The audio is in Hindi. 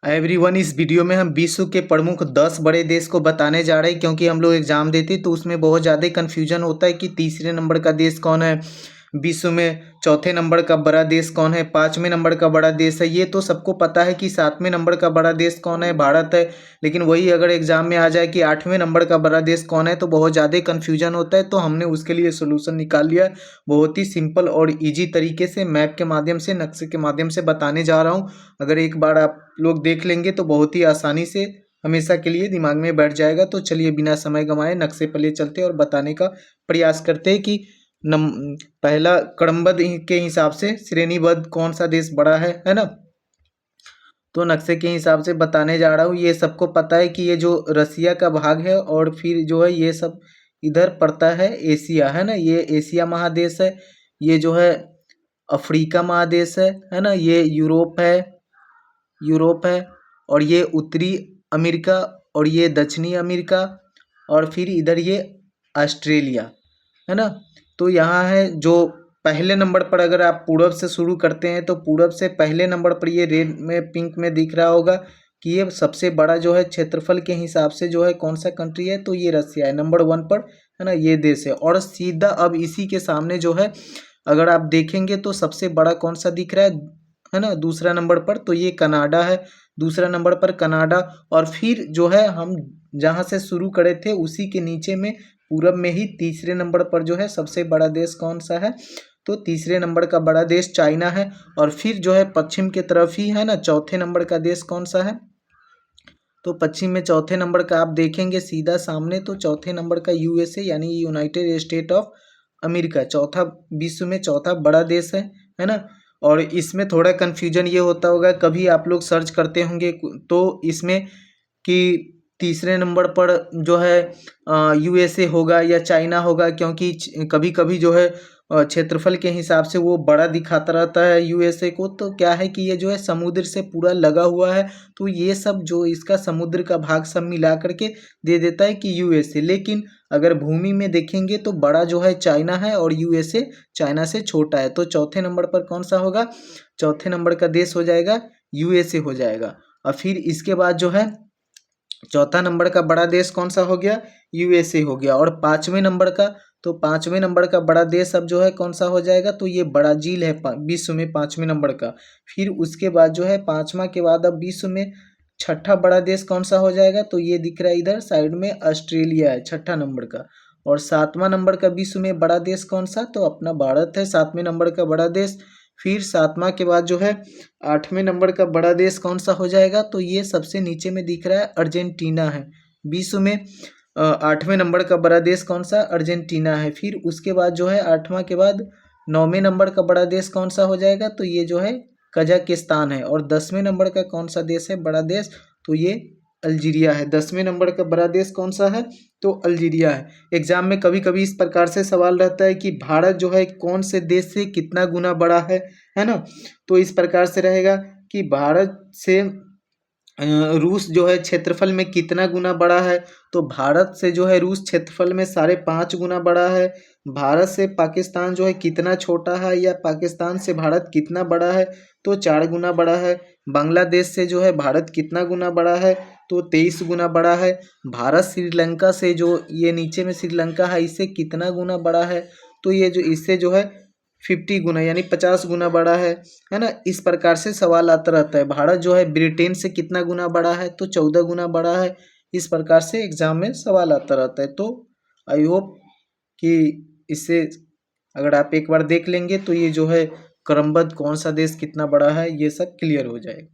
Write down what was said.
एवरीवन, इस वीडियो में हम विश्व के प्रमुख 10 बड़े देश को बताने जा रहे हैं, क्योंकि हम लोग एग्जाम देते तो उसमें बहुत ज़्यादा कन्फ्यूजन होता है कि तीसरे नंबर का देश कौन है, विश्व में चौथे नंबर का बड़ा देश कौन है, पाँचवें नंबर का बड़ा देश है। ये तो सबको पता है कि सातवें नंबर का बड़ा देश कौन है, भारत है। लेकिन वही अगर एग्जाम में आ जाए कि आठवें नंबर का बड़ा देश कौन है, तो बहुत ज़्यादा कन्फ्यूजन होता है। तो हमने उसके लिए सोल्यूशन निकाल लिया। बहुत ही सिंपल और ईजी तरीके से मैप के माध्यम से, नक्शे के माध्यम से बताने जा रहा हूँ। अगर एक बार आप लोग देख लेंगे तो बहुत ही आसानी से हमेशा के लिए दिमाग में बैठ जाएगा। तो चलिए बिना समय गंवाए नक्शे पर ले चलते हैं और बताने का प्रयास करते हैं कि पहला क्रमबद्ध के हिसाब से श्रेणीबद्ध कौन सा देश बड़ा है ना। तो नक्शे के हिसाब से बताने जा रहा हूँ। ये सबको पता है कि ये जो रसिया का भाग है और फिर जो है ये सब इधर पड़ता है एशिया, है ना। ये एशिया महादेश है। ये जो है अफ्रीका महादेश है ना। ये यूरोप है और ये उत्तरी अमेरिका और ये दक्षिणी अमेरिका और फिर इधर ये ऑस्ट्रेलिया, है ना। तो यहाँ है जो पहले नंबर पर, अगर आप पूरब से शुरू करते हैं तो पूरब से पहले नंबर पर ये रेड में पिंक में दिख रहा होगा कि ये सबसे बड़ा जो है क्षेत्रफल के हिसाब से जो है कौन सा कंट्री है, तो ये रसिया है नंबर 1 पर, है ना। ये देश है। और सीधा अब इसी के सामने जो है अगर आप देखेंगे तो सबसे बड़ा कौन सा दिख रहा है ना, दूसरा नंबर पर, तो ये कनाडा है। दूसरा नंबर पर कनाडा। और फिर जो है हम जहाँ से शुरू करे थे उसी के नीचे में पूरब में ही तीसरे नंबर पर जो है सबसे बड़ा देश कौन सा है, तो तीसरे नंबर का बड़ा देश चाइना है। और फिर जो है पश्चिम के तरफ ही, है ना, चौथे नंबर का देश कौन सा है, तो पश्चिम में चौथे नंबर का आप देखेंगे सीधा सामने, तो चौथे नंबर का यूएसए यानी यूनाइटेड स्टेट ऑफ अमेरिका, चौथा विश्व में चौथा बड़ा देश है ना। और इसमें थोड़ा कन्फ्यूजन ये होता होगा, कभी आप लोग सर्च करते होंगे तो इसमें कि तीसरे नंबर पर जो है यूएसए होगा या चाइना होगा, क्योंकि कभी कभी जो है क्षेत्रफल के हिसाब से वो बड़ा दिखाता रहता है यूएसए को। तो क्या है कि ये जो है समुद्र से पूरा लगा हुआ है, तो ये सब जो इसका समुद्र का भाग सब मिला करके दे देता है कि यूएसए। लेकिन अगर भूमि में देखेंगे तो बड़ा जो है चाइना है और यूएसए चाइना से छोटा है। तो चौथे नंबर पर कौन सा होगा, चौथे नंबर का देश हो जाएगा यूएसए हो जाएगा। और फिर इसके बाद जो है चौथा नंबर का बड़ा देश कौन सा हो गया, यूएसए हो गया। और पाँचवें नंबर का, तो पाँचवें नंबर का बड़ा देश अब जो है कौन सा हो जाएगा, तो ये ब्राजील है विश्व में पाँचवें नंबर का। फिर उसके बाद जो है पाँचवा के बाद अब विश्व में छठा बड़ा देश कौन सा हो जाएगा, तो ये दिख रहा है इधर साइड में ऑस्ट्रेलिया है छठा नंबर का। और सातवां नंबर का विश्व में बड़ा देश कौन सा, तो अपना भारत है सातवें नंबर का बड़ा देश। फिर सातवां के बाद जो है आठवें नंबर का बड़ा देश कौन सा हो जाएगा, तो ये सबसे नीचे में दिख रहा है अर्जेंटीना है। विश्व में आठवें नंबर का बड़ा देश कौन सा, अर्जेंटीना है। फिर उसके बाद जो है आठवां के बाद नौवें नंबर का बड़ा देश कौन सा हो जाएगा, तो ये जो है कजाकिस्तान है। और 10वें नंबर का कौन सा देश है बड़ा देश, तो ये अल्जीरिया है। 10वें नंबर का बड़ा देश कौन सा है, तो अल्जीरिया है। एग्जाम में कभी कभी इस प्रकार से सवाल रहता है कि भारत जो है कौन से देश से कितना गुना बड़ा है ना। तो इस प्रकार से रहेगा कि भारत से रूस जो है क्षेत्रफल में कितना गुना बड़ा है, तो भारत से जो है रूस क्षेत्रफल में 5.5 गुना बड़ा है। भारत से पाकिस्तान जो है कितना छोटा है, या पाकिस्तान से भारत कितना बड़ा है, तो 4 गुना बड़ा है। बांग्लादेश से जो है भारत कितना गुना बड़ा है, तो 23 गुना बड़ा है। भारत श्रीलंका से, जो ये नीचे में श्रीलंका है, इससे कितना गुना बड़ा है, तो ये जो इससे जो है 50 गुना यानी 50 गुना बड़ा है ना। इस प्रकार से सवाल आता रहता है। भारत जो है ब्रिटेन से कितना गुना बड़ा है, तो 14 गुना बड़ा है। इस प्रकार से एग्जाम में सवाल आता रहता है। तो आई होप कि इससे अगर आप एक बार देख लेंगे तो ये जो है क्रमबद्ध कौन सा देश कितना बड़ा है ये सब क्लियर हो जाएगा।